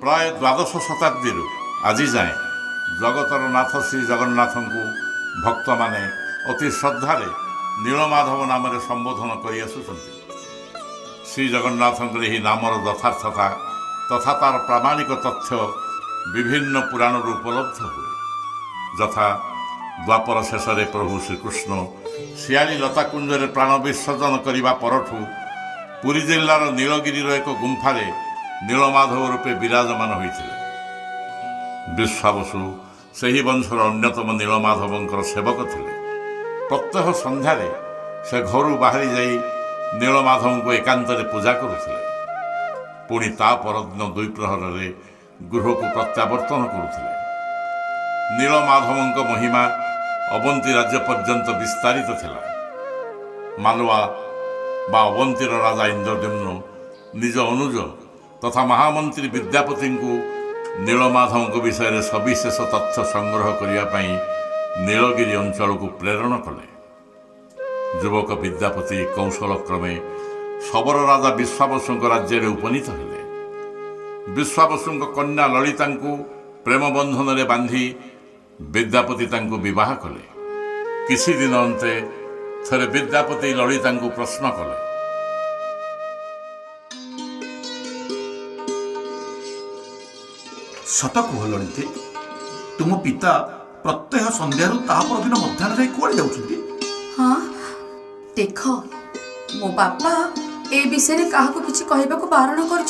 प्राय द्वादश शताब्दी आज जाए जगतर नाथ श्री जगन्नाथ को भक्त माने अति श्रद्धार नीलमाधव नाम संबोधन कर श्री जगन्नाथ नामर यथार्थता तथा तार प्रामाणिक तथ्य विभिन्न पुराण उपलब्ध हुए। यथा द्वापर शेष प्रभु श्रीकृष्ण शियाली लताकुंज प्राण विसर्जन करने परठू पुरी जिलार नीलगिरी एक गुंफार नीलमाधव रूपे विराजमान होते। विश्वावसु से वंशर अन्यतम नीलमाधव सेवक थे। प्रत्यह संध्यार से घर बाहरी जाई नीलमाधव को एकांत पूजा करुले। पुणी ता परदिन द्विप्रहर गृह को प्रत्यावर्तन करुले। नीलमाधव महिमा अवंती राज्य पर्यंत विस्तारित थिला। मालवा बा अवंतीर राजा इंद्रद्युम्न निज अनुज तथा महामंत्री विद्यापति को नीलमाधव विषय में सविशेष तथ्य संग्रह करने नीलगिरी अंचल को प्रेरण कले। युवक विद्यापति कौशल क्रमे शबर राजा विश्वावसु राज्य में उपनीत हेले। विश्वावसु कन्या ललिता को प्रेम बंधन में बांधी विद्यापति विवाह कले। किसी दिन अंते थरे विद्यापति ललिता को प्रश्न कले, सत कह ललिते, तुम पिता प्रत्यह संध्यार तापर दिन मध्याह्न कौन जाऊँ? हाँ देख, मो बापा ए विषय क्या किसी कहवाक बारण कर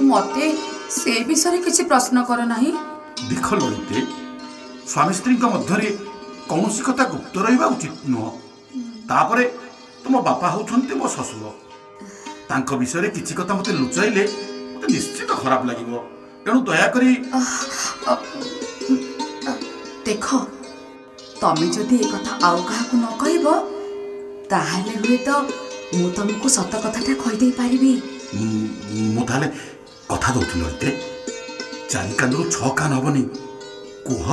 मते से विषय किसी प्रश्न कर ना। देख ललिते, स्वामी स्त्री मध्य कौन कथा गुप्त रहा उचित नुह। तापरे तुम बापा होउछन्ते मो ससुर, विषय किसी कथा मत लुचाइले मत निश्चित खराब लगे। तेणु दयाकोरी देख, तमें जदि एक कथा आउ क्या न कहब ताहले हुए तो मु तुमको सत कथाटा कहीदे पारिबी। मु ताले कथा दउथि ललिते, 4 कानरू 6 कान हबनी। कुह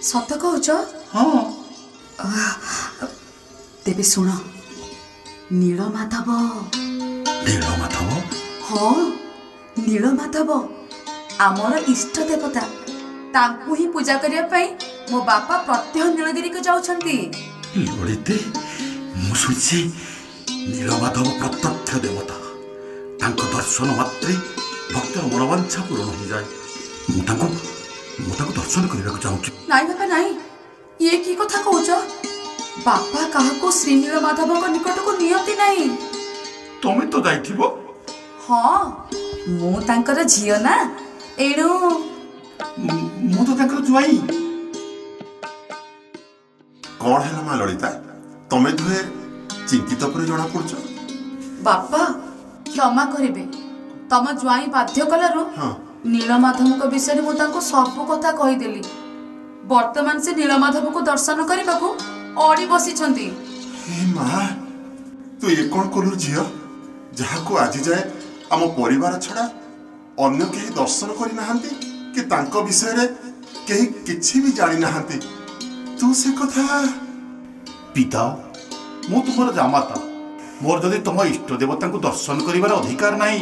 सत कहूच? हाँ तेबे सुन, नीलमाधव। नीलमाधव? हाँ नीलमाधव आमर इष्ट देवता। तांकु ही पूजा करिया पई मो बापा प्रत्यह नीलगिरी को जाउछंती। ललिते, मु सुछि नीलमाधव प्रत्यक्ष देवता। तांको दर्शन मात्रे भक्तर मनोवांछा पूर्ण हो जाए। मु दर्शन करने चाहूँ। नाई बापा नाई, ये की कथा कहूच? बापा काहाको श्री नीलमाधव को निकट को नियति नहीं। तमें तो जाइथिबो। हाँ मु तांकर झियो ना, एणु मु तो तांकर जुआई। कौन है मां ललिता, तमे दुहे चिंतित पर जना पड़छ? बापा क्षमा करिबे, तम जुआई बाध्य कलारु नीलमाधव को विषय मु तांको सब कथा कहीदेली। वर्तमान से नीलमाधव को दर्शन करने को अड़ी बसी। मां तू ये कौन कलु झियो, जहा को आज जाए आम परिवार छड़ा अन्य कहीं दर्शन करी नाहंती कि तांको विषय रे कहीं किछि भी जानी नाहंती। तू से कथा पिता, मु तुमर जामाता। मोर जदि तुम इष्ट देवता को दर्शन करिवार अधिकार नाही,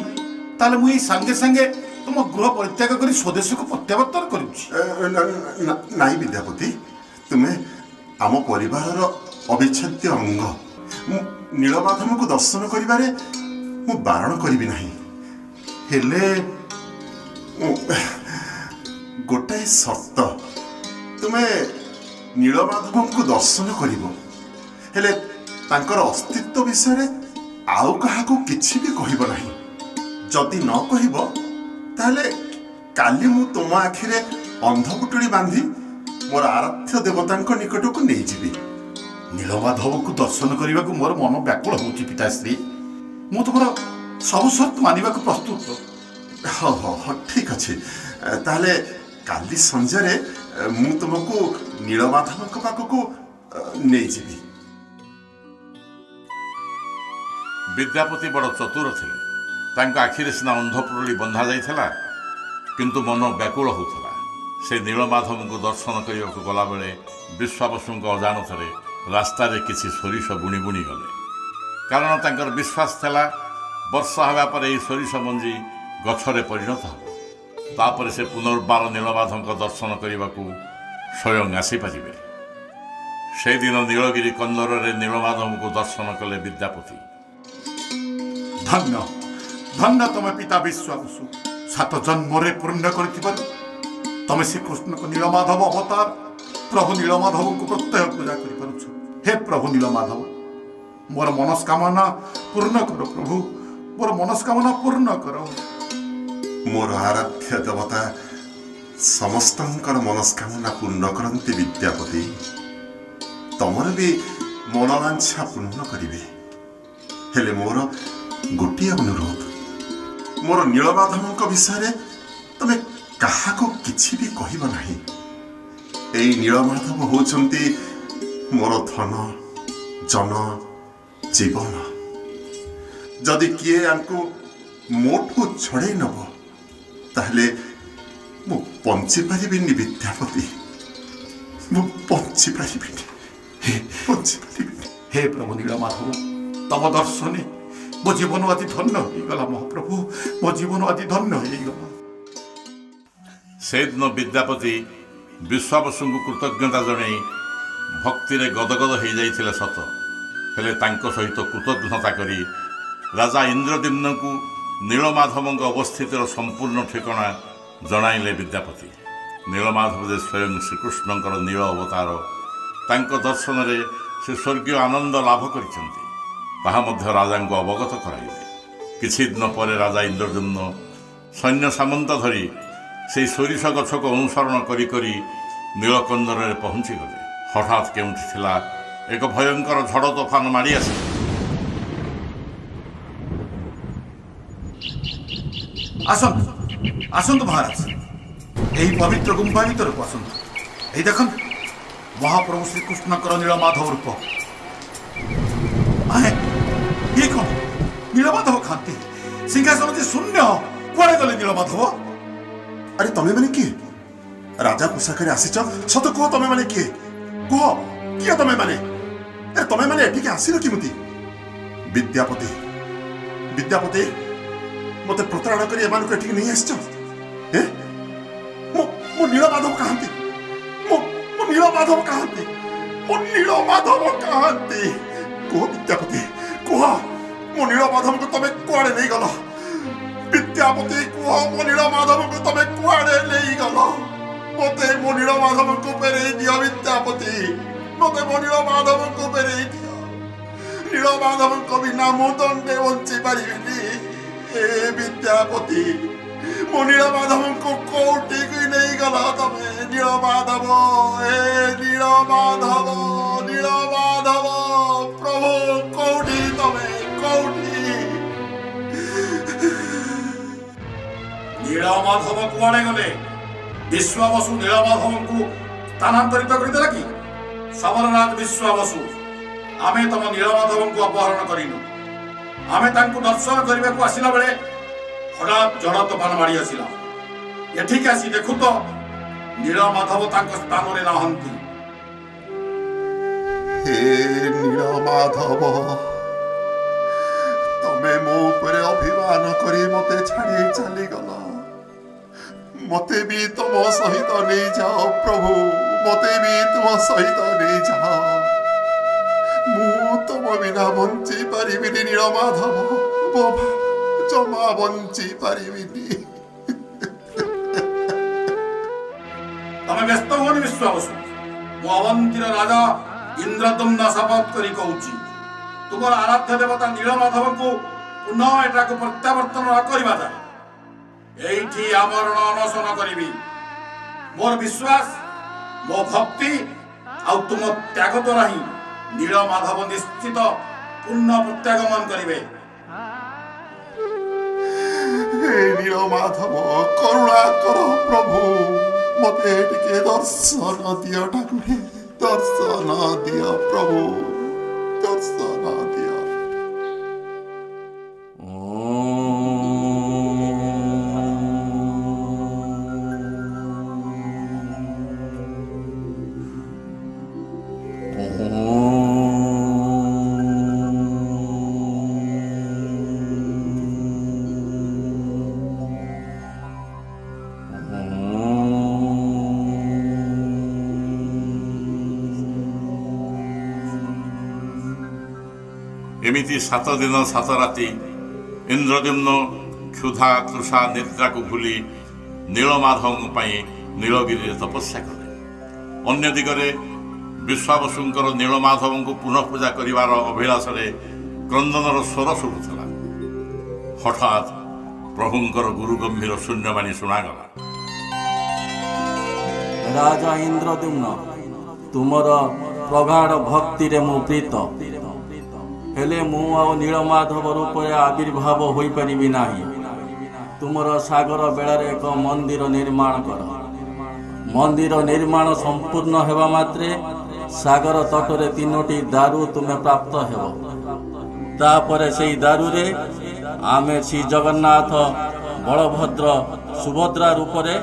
ताले मु संगे संगे तुम गृह परित्याग करी स्वदेश को प्रत्यावर्तन करूछि। नाही विद्यापति, तुम्हें आम परिवार अविच्छेद्य अंग। नीलमाधव को दर्शन करिवारे मु बारण करिबि नाही। हेले गोटाए शर्त, तुम्हें नीलमाधव को दर्शन करिवो, हेले तांकर अस्तित्व विषय आउ काहाको किछि भी कहिबो नाही। जदि न कहिबो ताले काली मु तुम आखिरे अंधपुटुड़ी बांधी मोर आराध्य देवता निकट को नहीं जीवी। नीलमाधव को दर्शन करने को मोर मन व्याकुल होउछि पिताश्री। मु तुमर सब शर्त मानिबा को प्रस्तुत। हाँ हाँ हाँ ठीक अच्छे। ताले काली संजरे मु तुमको नीलमाधव पाखक नहीं जीवी। विद्यापति बड़ चतुर थिले। तांको आखिरे सिना अंधपुरली बंधा जाइथिला, किंतु मन व्याकुल होउथिला। से नीलमाधव को दर्शन करने को गला बेले विश्वावसु अजाणत रास्ता रे किसी सोरिष बुणी बुणी गले। कारण तांकर विश्वास थिला वर्षा हवा पर एई सोरिष मंजी गछरे परिणत हो। ତାପରେ ସେ ପୁନର୍ବାର ନୀଳମାଧବଙ୍କ ଦର୍ଶନ କରିବାକୁ ସ୍ୱୟଂ ଆସିପାରିବେ। ସେଦିନ ନୀଳଗିରି କନ୍ଦରରେ ନୀଳମାଧବଙ୍କୁ ଦର୍ଶନ କଲେ ବିଦ୍ୟାପତି। ଧନ୍ୟ ଧନ୍ୟ ତମେ ପିତା ବିଶ୍ୱାବସୁ, 7 ଜନ୍ମରେ ପୂର୍ଣ୍ଣ କରିଥିବାରୁ ତମେ ଶ୍ରୀକୃଷ୍ଣଙ୍କ ନୀଳମାଧବ ଅବତାର ପ୍ରଭୁ ନୀଳମାଧବଙ୍କୁ ପ୍ରତ୍ୟହ ପୂଜା କରିପାରୁଛ। ହେ ପ୍ରଭୁ ନୀଳମାଧବ, ମୋର ମନସ୍କାମନା ପୂର୍ଣ୍ଣ କର ପ୍ରଭୁ, ମୋର ମନସ୍କାମନା ପୂର୍ଣ୍ଣ କର। ମୋର ଆରାଧ୍ୟ ଦେବତା ସମସ୍ତଙ୍କର ମନସ୍କାମନା ପୂର୍ଣ୍ଣ କରନ୍ତି ବିଦ୍ୟାପତି। ତମର ବି ମନବାଞ୍ଛା ପୂର୍ଣ୍ଣ କରିବେ। ହେଲେ ମୋର ଗୋଟିଏ ଅନୁରୋଧ, ମୋର ନୀଳମାଧବଙ୍କ ବିଷୟରେ ତମେ କାହାକୁ କିଛି ବି କହିବ ନାହିଁ। ଏଇ ନୀଳମାଧବ ହେଉଛନ୍ତି ମୋର ଧନ ଜନ ଜୀବନ। ଯଦି କିଏ ୟାଙ୍କୁ ମୋଠୁ ଛଡ଼େଇ ନେବ ତାହେଲେ ମୁଁ ବଞ୍ଚିପାରିବିନି ବିଦ୍ୟାପତି, ମୁଁ ବଞ୍ଚିପାରିବିନି। ହେ ପ୍ରଭୁ ନୀଳମାଧବ, ତମ ଦର୍ଶନେ ମୋ ଜୀବନ ଆଜି ଧନ୍ୟ ହେଇଗଲା। ମହାପ୍ରଭୁ, ମୋ ଜୀବନ ଆଜି ଧନ୍ୟ ହେଇଗଲା। ସେଦିନ ବିଦ୍ୟାପତି ବିଶ୍ୱାବସୁଙ୍କୁ କୃତଜ୍ଞତା ଜଣାଇ ଭକ୍ତିରେ ଗଦଗଦ ହୋଇଯାଇଥିଲେ ସତ, ହେଲେ ତାଙ୍କ ସହିତ କୃତଜ୍ଞତା କରି ରାଜା ଇନ୍ଦ୍ରଦ୍ୟୁମ୍ନଙ୍କୁ ନୀଳମାଧବଙ୍କ ଅବସ୍ଥିତିର ସମ୍ପୂର୍ଣ୍ଣ ଠିକଣା ଜଣାଇଲେ ବିଦ୍ୟାପତି। ନୀଳମାଧବ ଯେ ସ୍ୱୟଂ ଶ୍ରୀକୃଷ୍ଣଙ୍କର ନୀଳ ଅବତାର, ତାଙ୍କ ଦର୍ଶନରେ ସେ ସ୍ୱର୍ଗୀୟ ଆନନ୍ଦ ଲାଭ କରିଛନ୍ତି, ତାହା ମଧ୍ୟ ରାଜାଙ୍କୁ ଅବଗତ କରାଇଲେ। କିଛି ଦିନ ପରେ ରାଜା ଇନ୍ଦ୍ରଦ୍ୟୁମ୍ନ ସୈନ୍ୟ ସାମନ୍ତ ଧରି ସେହି ସୋରିଷ ଗଛକୁ ଅନୁସରଣ କରି କରି ନୀଳକନ୍ଦରରେ ପହଞ୍ଚିଗଲେ। ହଠାତ୍ କେଉଁଠି ଥିଲା ଏକ ଭୟଙ୍କର ଝଡ଼ ତୋଫାନ ମାଡ଼ି ଆସିଲା। ଆସନ୍ତୁ ଆସନ୍ତୁ ମହାରାଜ, ଏହି ପବିତ୍ର ଗୁମ୍ଫା ଭିତରକୁ ଆସନ୍ତୁ। ଏଇ ଦେଖନ୍ତୁ ମହାପ୍ରଭୁ ଶ୍ରୀକୃଷ୍ଣଙ୍କର ନୀଳମାଧବ ରୂପ। ଇଏ କଣ? ନୀଳମାଧବ ଖାନ୍ତି, ସିଂହାସନ ଯେ ଶୂନ୍ୟ, କୁଆଡ଼େ ଗଲେ ନୀଳମାଧବ? ଆରେ ତମେ ମାନେ କିଏ? ରାଜା ପୋଷାକରେ ଆସିଛ, ସତ କୁହ ତମେ ମାନେ କିଏ? କୁହ, କିଏ ତମେ ମାନେ? ଆରେ ତମେ ମାନେ ଏଠିକି ଆସିଲ କେମିତି? ବିଦ୍ୟାପତି, ବିଦ୍ୟାପତି, ମତେ ପ୍ରତାରଣା କରି ଏମାନଙ୍କୁ ଏଠିକି ନେଇ ଆସିଛ। ମୋ ନୀଳମାଧବ କାହାନ୍ତି? ମୋ ନୀଳମାଧବ କାହାନ୍ତି? ମୋ ନୀଳମାଧବ କାହାନ୍ତି? କୁହ ବିଦ୍ୟାପତି, କୁହ, ମୋ ନୀଳମାଧବଙ୍କୁ ତମେ କୁଆଡ଼େ ନେଇଗଲ? ବିଦ୍ୟାପତି କୁହ, ମୋ ନୀଳମାଧବଙ୍କୁ ତମେ କୁଆଡ଼େ ନେଇଗଲ? ମତେ ମୋ ନୀଳମାଧବଙ୍କୁ ଫେରେଇ ଦିଅ ବିଦ୍ୟାପତି, ମତେ ମୋ ନୀଳମାଧବଙ୍କୁ ଫେରେଇ ଦିଅ। ନୀଳମାଧବଙ୍କ ବିନା ମୁଁ ଦଣ୍ଡେ ବଞ୍ଚି ପାରିବିନି। ଏ ବିଦ୍ୟାପତି, ମୋ ନୀଳମାଧବଙ୍କୁ କୋଉଠିକି ନେଇଗଲ ତମେ? ନୀଳମାଧବ, ଏ ନୀଳମାଧବ, ନୀଳମାଧବ ପ୍ରଭୁ, କୋଉଠି ତମେ? କୋଉଠି? ନୀଳମାଧବ କୁଆଡ଼େ ଗଲେ? ବିଶ୍ୱାବସୁ ନୀଳମାଧବଙ୍କୁ ସ୍ଥାନାନ୍ତରିତ କରିଦେଲା କି? ସବରରାଜ ବିଶ୍ୱାବସୁ, ଆମେ ତମ ନୀଳମାଧବଙ୍କୁ ଅପହରଣ କରିନୁ। ଆମେ ତାଙ୍କୁ ଦର୍ଶନ କରିବାକୁ ଆସିଲା ବେଳେ ହଠାତ୍ ଝଡ଼ ତୋଫାନ ମାଡ଼ି ଆସିଲା। ଏଠିକି ଆସି ଦେଖୁ ତ ନୀଳମାଧବ ତାଙ୍କ ସ୍ଥାନରେ ନାହାନ୍ତି। ହେ ନୀଳମାଧବ, ତମେ ମୋ ଉପରେ ଅଭିମାନ କରି ମତେ ଛାଡ଼ି ଚାଲିଗଲ। ମତେ ବି ତୁମ ସହିତ ନେଇଯାଅ ପ୍ରଭୁ, ମତେ ବି ତୁମ ସହିତ ନେଇଯାଅ। ମୁଁ ତୁମ ବିନା ବଞ୍ଚି ପାରିବିନି ନୀଳମାଧବ, ଜମା ବଞ୍ଚି ପାରିବିନି। ତମେ ବ୍ୟସ୍ତ ହୁଅନି ବିଶ୍ୱାବସୁ, ମୁଁ ଅବନ୍ତୀର ରାଜା ଇନ୍ଦ୍ରଦ୍ୟୁମ୍ନ ଶପଥ କରି କହୁଛି, ତୁମର ଆରାଧ୍ୟ ଦେବତା ନୀଳମାଧବଙ୍କୁ ପୁନଃ ଏଠାକୁ ପ୍ରତ୍ୟାବର୍ତ୍ତନ ନ କରିବା ଯାଏ ଏଇଠି ଆମରଣ ଅନଶନ କରିବି। ମୋର ବିଶ୍ୱାସ, ମୋ ଭକ୍ତି ଆଉ ତୁମ ତ୍ୟାଗ ଦ୍ୱାରା ହିଁ ନୀଳମାଧବ ନିଶ୍ଚିତ ପୂର୍ଣ୍ଣ ପ୍ରତ୍ୟାଗମନ କରିବେ। ହେ ନୀଳମାଧବ, କରୁଣା କର ପ୍ରଭୁ, ମତେ ଟିକେ ଦର୍ଶନ ଦିଅ ଠାକୁରେ, ଦର୍ଶନ ଦିଅ ପ୍ରଭୁ, ଦର୍ଶନ ଦିଅ। ଏମିତି 7 ଦିନ 7 ରାତି ଇନ୍ଦ୍ରଦ୍ୟୁମ୍ନ କ୍ଷୁଧା ତୃଷା ନିଦ୍ରାକୁ ଭୁଲି ନୀଳମାଧବଙ୍କ ପାଇଁ ନୀଳଗିରିରେ ତପସ୍ୟା କଲେ। ଅନ୍ୟ ଦିଗରେ ବିଶ୍ୱାବସୁଙ୍କର ନୀଳମାଧବଙ୍କୁ ପୁନଃ ପୂଜା କରିବାର ଅଭିଳାଷରେ କ୍ରନ୍ଦନର ସ୍ୱର ଶୁଭୁଥିଲା। ହଠାତ୍ ପ୍ରଭୁଙ୍କର ଗୁରୁ ଗମ୍ଭୀର ଶୂନ୍ୟବାଣୀ ଶୁଣାଗଲା। ରାଜା ଇନ୍ଦ୍ରଦ୍ୟୁମ୍ନ, ତୁମର ପ୍ରଗାଢ଼ ଭକ୍ତିରେ ମୁଁ ପ୍ରୀତ, ହେଲେ ମୁଁ ଆଉ ନୀଳମାଧବ ରୂପରେ ଆବିର୍ଭାବ ହୋଇପାରିବି ନାହିଁ। ତୁମର ସାଗର ବେଳାରେ ଏକ ମନ୍ଦିର ନିର୍ମାଣ କର। ମନ୍ଦିର ନିର୍ମାଣ ସମ୍ପୂର୍ଣ୍ଣ ହେବା ମାତ୍ରେ ସାଗର ତଟରେ 3ଟି ଦାରୁ ତୁମେ ପ୍ରାପ୍ତ ହେବ। ତାପରେ ସେହି ଦାରୁରେ ଆମେ ଶ୍ରୀ ଜଗନ୍ନାଥ, ବଳଭଦ୍ର, ସୁଭଦ୍ରା ରୂପରେ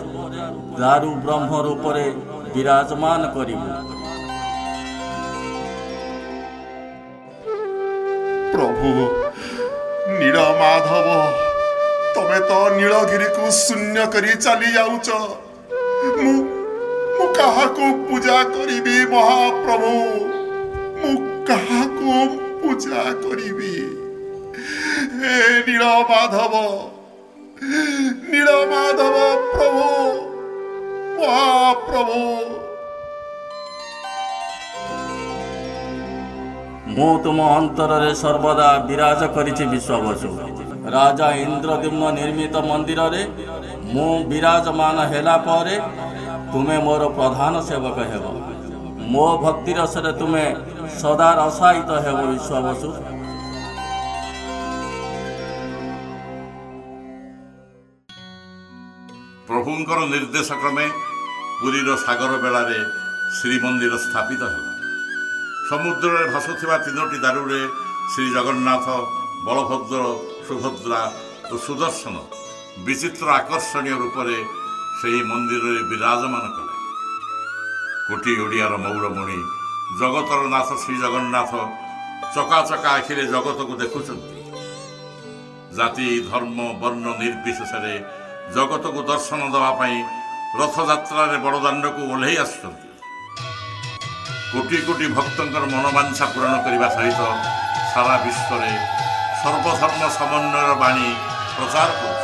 ଦାରୁ ବ୍ରହ୍ମ ରୂପରେ ବିରାଜମାନ କରିବୁ। ପ୍ରଭୁ ନୀଳମାଧବ, ତମେ ତ ନୀଳଗିରିକୁ ଶୂନ୍ୟ କରି ଚାଲି ଯାଉଛ। ମୁଁ କାହାକୁ ପୂଜା କରିବି ମହାପ୍ରଭୁ? ମୁଁ କାହାକୁ ପୂଜା କରିବି? ହେ ନୀଳମାଧବ, ନୀଳମାଧବ ପ୍ରଭୁ, ମହାପ୍ରଭୁ। ମୁଁ ତୁମ ଅନ୍ତରରେ ସର୍ବଦା ବିରାଜ କରିଛି ବିଶ୍ୱାବସୁ। ରାଜା ଇନ୍ଦ୍ରଦ୍ୟୁମ୍ନ ନିର୍ମିତ ମନ୍ଦିରରେ ମୁଁ ବିରାଜମାନ ହେଲା ପରେ ତୁମେ ମୋର ପ୍ରଧାନ ସେବକ ହେବ। ମୋ ଭକ୍ତି ରସରେ ତୁମେ ସଦା ରସାୟିତ ହେବ ବିଶ୍ୱାବସୁ। ପ୍ରଭୁଙ୍କର ନିର୍ଦ୍ଦେଶ କ୍ରମେ ପୁରୀର ସାଗର ବେଳାରେ ଶ୍ରୀମନ୍ଦିର ସ୍ଥାପିତ ହେଲା। ସମୁଦ୍ରରେ ଭାସୁଥିବା 3ଟି ଦାରୁରେ ଶ୍ରୀ ଜଗନ୍ନାଥ, ବଳଭଦ୍ର, ସୁଭଦ୍ରା ଓ ସୁଦର୍ଶନ ବିଚିତ୍ର ଆକର୍ଷଣୀୟ ରୂପରେ ସେହି ମନ୍ଦିରରେ ବିରାଜମାନ କଲେ। କୋଟି ଓଡ଼ିଆର ମୌରମଣି ଜଗତର ନାଥ ଶ୍ରୀ ଜଗନ୍ନାଥ ଚକାଚକା ଆଖିରେ ଜଗତକୁ ଦେଖୁଛନ୍ତି। ଜାତି, ଧର୍ମ, ବର୍ଣ୍ଣ ନିର୍ବିଶେଷରେ ଜଗତକୁ ଦର୍ଶନ ଦେବା ପାଇଁ ରଥଯାତ୍ରାରେ ବଡ଼ଦାଣ୍ଡକୁ ଓହ୍ଲାଇ ଆସୁଛନ୍ତି। କୋଟି କୋଟି ଭକ୍ତଙ୍କର ମନୋବାଞ୍ଛା ପୂରଣ କରିବା ସହିତ ସାରା ବିଶ୍ୱରେ ସର୍ବଧର୍ମ ସମନ୍ୱୟର ବାଣୀ ପ୍ରଚାର କରୁଛନ୍ତି।